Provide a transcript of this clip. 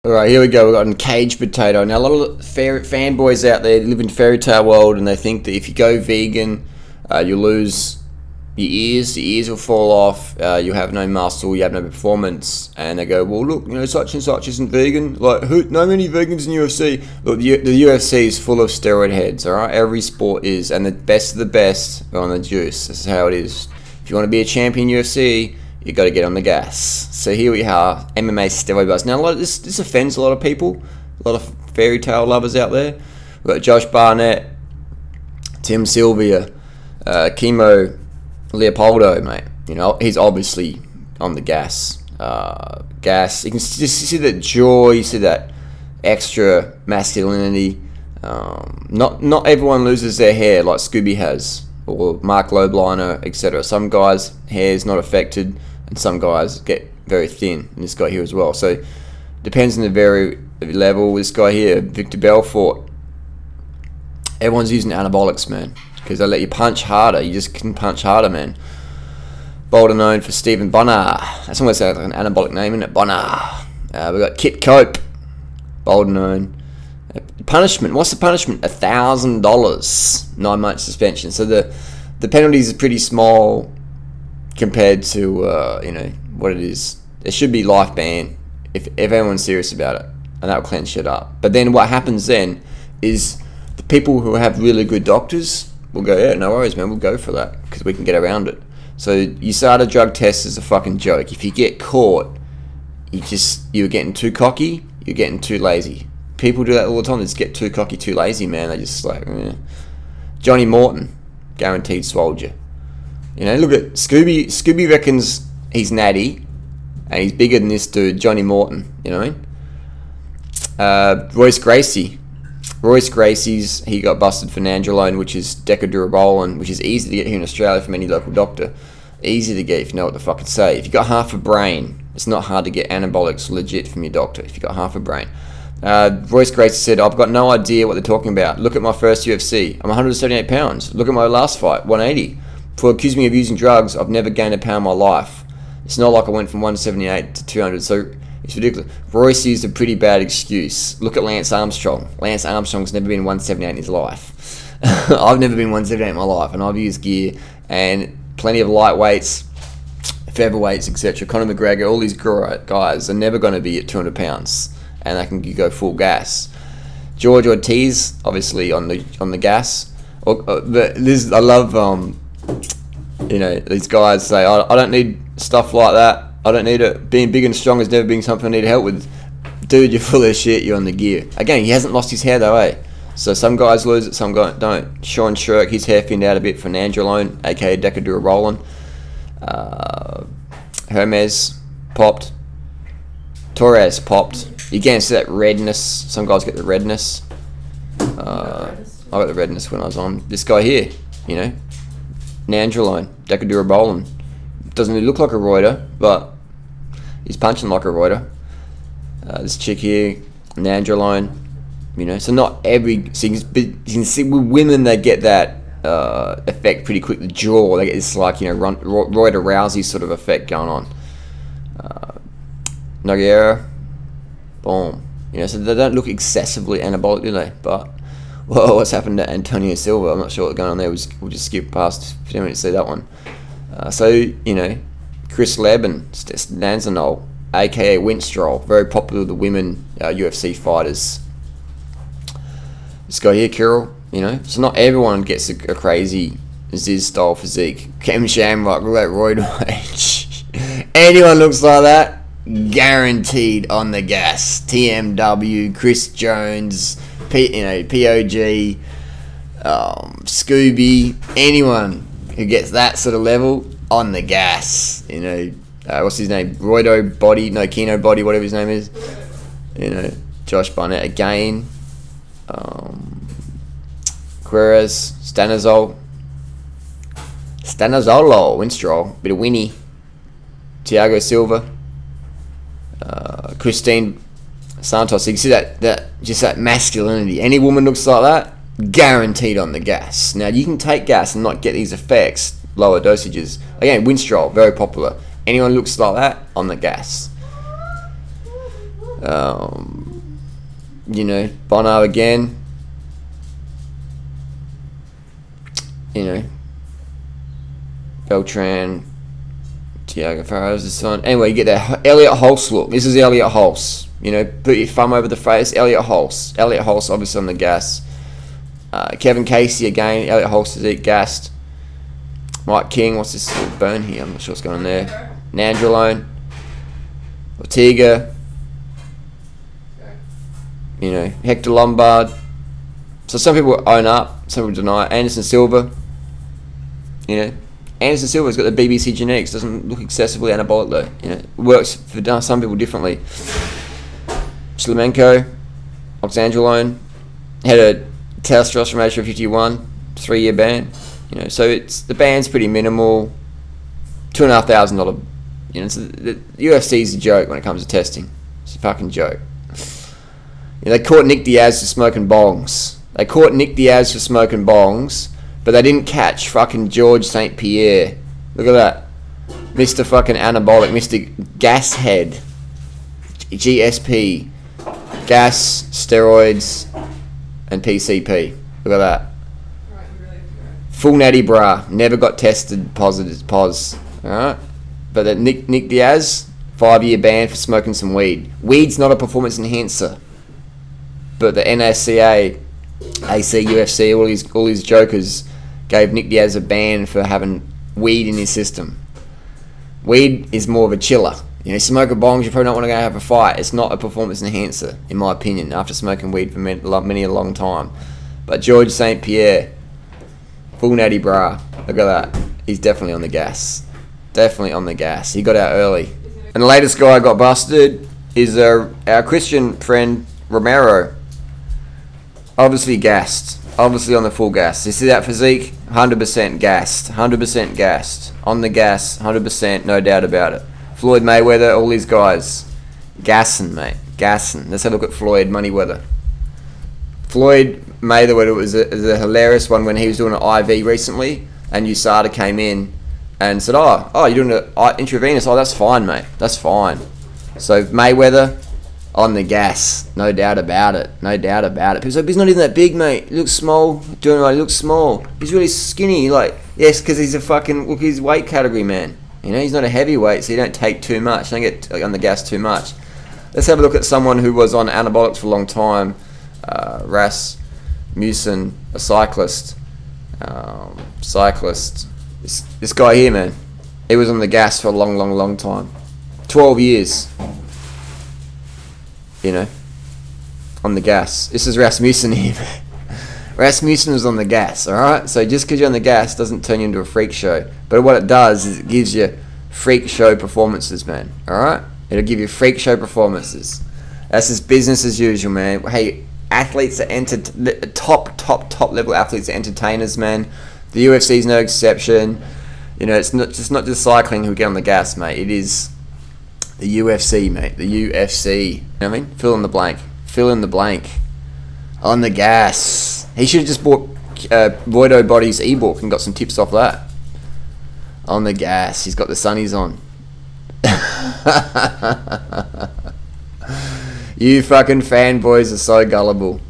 Alright, here we go. We've got a caged potato. Now, a lot of fanboys out there live in fairy tale world, and they think that if you go vegan, you'll lose your ears will fall off, you'll have no muscle, you have no performance. And they go, well, look, you know, such and such isn't vegan. Like, no many vegans in UFC. Look, the UFC is full of steroid heads, alright? Every sport is, and the best of the best are on the juice. This is how it is. If you want to be a champion UFC, you got to get on the gas. So here we are, MMA steroid buzz. Now, this offends a lot of people, a lot of fairy tale lovers out there. We've got Josh Barnett, Tim Sylvia, Chemo Leopoldo, mate. You know, he's obviously on the gas. You can just see that joy, you see that extra masculinity. Not everyone loses their hair like Scooby has, or Mark Lobliner, etc. Some guys' hair is not affected, and some guys get very thin, and this guy here as well. So, depends on the very level. This guy here, Victor Belfort, everyone's using anabolics, man, because they let you punch harder. You just can punch harder, man. Bolder known for Stephen Bonnar. That's almost like an anabolic name, isn't it? Bonnar. We've got Kip Cope, bolder known. Punishment. What's the punishment? $1,000. 9 months suspension. So the penalties are pretty small compared to you know what it is. There should be life ban if everyone's serious about it, and that will cleanse shit up. But then what happens then is the people who have really good doctors will go, yeah, no worries, man, we'll go for that because we can get around it. So you start a drug test as a fucking joke. If you get caught, you're getting too cocky, you're getting too lazy. People do that all the time. They just get too cocky, too lazy, man. They just like, Johnny Morton, guaranteed swolled you. You know, look at Scooby. Scooby reckons he's natty, and he's bigger than this dude, Johnny Morton. You know what I mean? Royce Gracie. Royce Gracie's, he got busted for nandrolone, which is decadurabolin, which is easy to get here in Australia from any local doctor. Easy to get if you know what to fucking say. If you got half a brain, it's not hard to get anabolics legit from your doctor if you got half a brain. Royce Gracie said, I've got no idea what they're talking about. Look at my first UFC. I'm 178 pounds. Look at my last fight, 180. For accusing me of using drugs, I've never gained a pound in my life. It's not like I went from 178 to 200, so it's ridiculous. Royce used a pretty bad excuse. Look at Lance Armstrong. Lance Armstrong's never been 178 in his life. I've never been 178 in my life, and I've used gear and plenty of lightweights, featherweights, etc. Conor McGregor, all these guys are never going to be at 200 pounds. And they can go full gas. George Ortiz, obviously on the gas. But I love you know, these guys say, I don't need stuff like that. I don't need it. Being big and strong has never been something I need help with. Dude, you're full of shit. You're on the gear. Again, he hasn't lost his hair though, eh? So some guys lose it, some guys don't. Sean Shirk, his hair thinned out a bit for nandrolone, aka decadurabolin. Hermes popped. Torres popped. You can see that redness. Some guys get the redness. I got the redness when I was on. This guy here, you know, nandrolone, decadurabolin. Doesn't really look like a Reuter, but he's punching like a Reuter. This chick here, nandrolone, you know. So not every. So you can see with women, they get that effect pretty quick. The jaw, they get this like, you know, Reuter Rousey sort of effect going on. Nogueira. Boom. You know, so they don't look excessively anabolic, do they? But whoa, what's happened to Antonio Silva? I'm not sure what's going on there. We'll just skip past 15 minutes to see that one. So, you know, Chris Leben, Nanzanol, aka Winstrol, very popular with the women UFC fighters. This guy here, Kirill, you know, so not everyone gets a crazy Ziz style physique. Kem Shamrock, look at that roid rage. Anyone looks like that, guaranteed on the gas. TMW, Chris Jones, POG, Scooby, anyone who gets that sort of level on the gas. You know, what's his name? Roido Body, no, Kino Body, whatever his name is. You know, Josh Barnett again. Queres, Stanozolo, Winstrol, bit of Winnie, Thiago Silva. Christine Santos. So you can see that just that masculinity. Any woman looks like that, guaranteed on the gas. Now you can take gas and not get these effects, lower dosages. Again, Winstrol, very popular. Anyone looks like that, on the gas. You know, Bono again. You know, Beltran, Tiago Farrell's this one. Anyway, you get that Elliot Hulse look. This is Elliot Hulse. You know, put your thumb over the face. Elliot Hulse. Elliot Hulse obviously on the gas. Kevin Casey again. Elliot Hulse is gassed. Mike King. What's this little burn here? I'm not sure what's going on there. Nandrolone. Ortega. You know, Hector Lombard. So some people own up, some people deny. Anderson Silva. You know, Anderson Silva's got the BBC genetics. Doesn't look excessively anabolic though. You know, works for some people differently. Shlemenko, Oxandrolone, had a testosterone ratio of 51, 3-year ban. You know, so it's the ban's pretty minimal. $2,500. You know, so the UFC's a joke when it comes to testing. It's a fucking joke. You know, they caught Nick Diaz for smoking bongs. But they didn't catch fucking George St. Pierre. Look at that. Mr. fucking Anabolic, Mr. Gas Head. GSP. Gas, steroids, and PCP. Look at that. Full natty bra. Never got tested positive. Alright? But that Nick Diaz, 5-year ban for smoking some weed. Weed's not a performance enhancer. But the NSCA, AC, UFC, all these jokers gave Nick Diaz a ban for having weed in his system. Weed is more of a chiller. You know, smoke a bongs, you probably don't want to go have a fight. It's not a performance enhancer, in my opinion, after smoking weed for many a long time. But George St. Pierre, full natty bra. Look at that. He's definitely on the gas. Definitely on the gas. He got out early. And the latest guy got busted is our Christian friend, Romero. Obviously gassed. Obviously on the full gas. You see that physique? 100% gassed. 100% gassed. On the gas. 100%. No doubt about it. Floyd Mayweather. All these guys. Gassing, mate. Gassing. Let's have a look at Floyd Moneyweather. Floyd Mayweather was a hilarious one when he was doing an IV recently. And USADA came in and said, oh, you're doing an intravenous. Oh, that's fine, mate. That's fine. So Mayweather... on the gas, no doubt about it. No doubt about it. People say, he's not even that big, mate. He looks small. Doing right, he looks small. He's really skinny. Like, yes, because he's a fucking, look, he's weight category, man. You know, he's not a heavyweight, so you don't take too much. Don't get on the gas too much. Let's have a look at someone who was on anabolics for a long time. Rasmussen, a cyclist. This guy here, man. He was on the gas for a long time. 12 years. You know, on the gas. This is Rasmussen here. Rasmussen was on the gas, alright? So just because you're on the gas doesn't turn you into a freak show. But what it does is it gives you freak show performances, man. Alright? It'll give you freak show performances. That's just business as usual, man. Hey, athletes are top level athletes are entertainers, man. The UFC is no exception. You know, it's not just cycling who get on the gas, mate. It is the UFC, mate. The UFC. You know what I mean? Fill in the blank. Fill in the blank. On the gas. He should have just bought Voido Body's ebook and got some tips off that. On the gas. He's got the sunnies on. You fucking fanboys are so gullible.